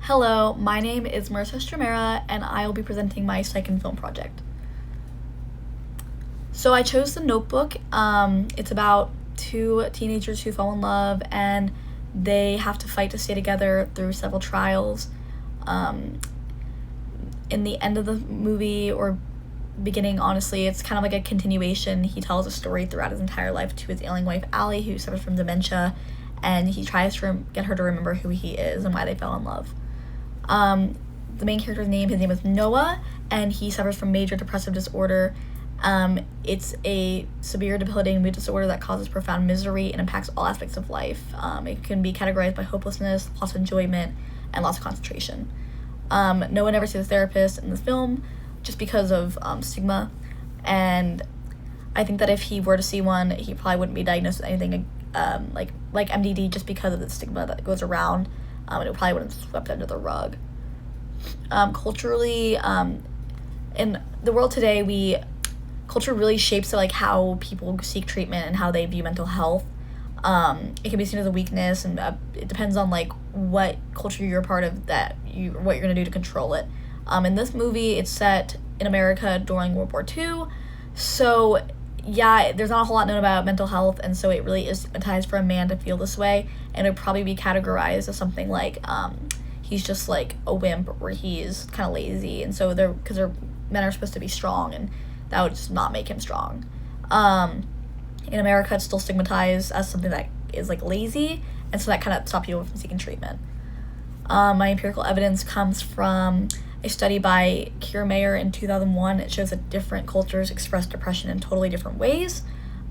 Hello, my name is Marisa and I will be presenting my Psych In Film project. So I chose The Notebook. It's about two teenagers who fall in love and they have to fight to stay together through several trials. In the end of the movie, or beginning, honestly, it's kind of like a continuation. He tells a story throughout his entire life to his ailing wife, Allie, who suffers from dementia, and he tries to get her to remember who he is and why they fell in love. The main character's name, his name is Noah, and he suffers from major depressive disorder. It's a severe debilitating mood disorder that causes profound misery and impacts all aspects of life. It can be categorized by hopelessness, loss of enjoyment, and loss of concentration. Noah never sees a therapist in this film just because of stigma, and I think that if he were to see one, he probably wouldn't be diagnosed with anything like MDD just because of the stigma that goes around. And it probably wouldn't swept under the rug. Culturally, in the world today, culture really shapes like how people seek treatment and how they view mental health. It can be seen as a weakness, and it depends on like what culture you're a part of, what you're gonna do to control it. In this movie, it's set in America during World War II, so yeah, there's not a whole lot known about mental health, and so it really is stigmatized for a man to feel this way, and it would probably be categorized as something like he's just like a wimp, or he's kind of lazy, and so because men are supposed to be strong, and that would just not make him strong. In America, it's still stigmatized as something that is like lazy, and so that kind of stops people from seeking treatment. My empirical evidence comes from a study by Kira Mayer in 2001. It shows that different cultures express depression in totally different ways.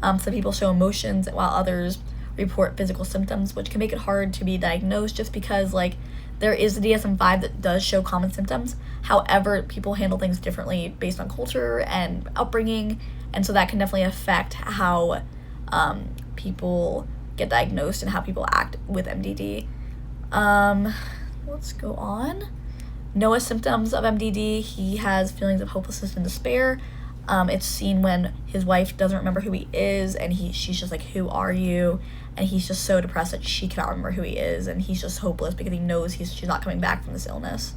Some people show emotions while others report physical symptoms, which can make it hard to be diagnosed just because like there is the DSM-5 that does show common symptoms. However, people handle things differently based on culture and upbringing, and so that can definitely affect how people get diagnosed and how people act with MDD. Let's go on. Noah's symptoms of MDD: he has feelings of hopelessness and despair. It's seen when his wife doesn't remember who he is, and she's just like, "Who are you?" And he's just so depressed that she cannot remember who he is, and he's just hopeless because he knows she's not coming back from this illness.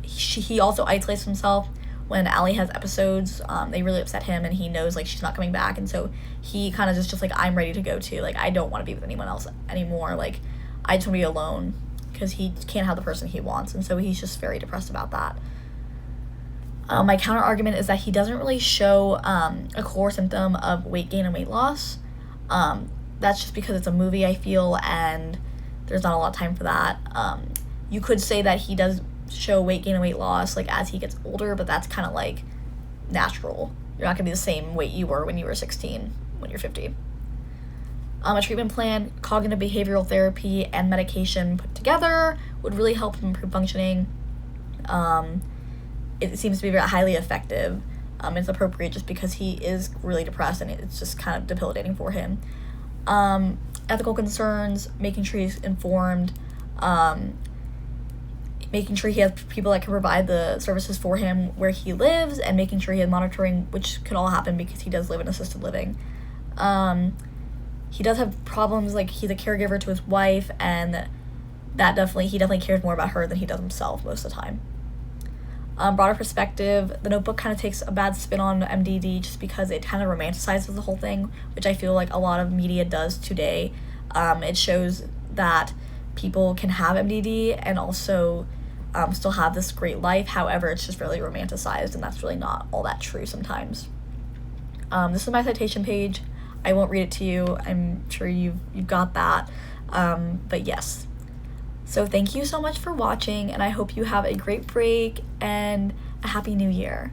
He also isolates himself when Allie has episodes. They really upset him, and he knows like she's not coming back, and so he kind of just like, I'm ready to go too. Like, I don't want to be with anyone else anymore. Like, I just want to be alone, because he can't have the person he wants, and so he's just very depressed about that. My counter argument is that he doesn't really show a core symptom of weight gain and weight loss. That's just because it's a movie, I feel, and there's not a lot of time for that. You could say that he does show weight gain and weight loss like as he gets older, but that's kind of like natural. You're not gonna be the same weight you were when you were 16 when you're 50. A treatment plan, cognitive behavioral therapy, and medication put together would really help him improve functioning. It seems to be very highly effective. It's appropriate just because he is really depressed, and it's just kind of debilitating for him. Ethical concerns, making sure he's informed, making sure he has people that can provide the services for him where he lives, and making sure he has monitoring, which could all happen because he does live in assisted living. He does have problems, like he's a caregiver to his wife, and he definitely cares more about her than he does himself most of the time. Broader perspective, The Notebook kind of takes a bad spin on MDD just because it kind of romanticizes the whole thing, which I feel like a lot of media does today. It shows that people can have MDD and also still have this great life. However, it's just really romanticized, and that's really not all that true sometimes. This is my citation page. I won't read it to you. I'm sure you've got that. But yes. So thank you so much for watching, and I hope you have a great break and a happy new year.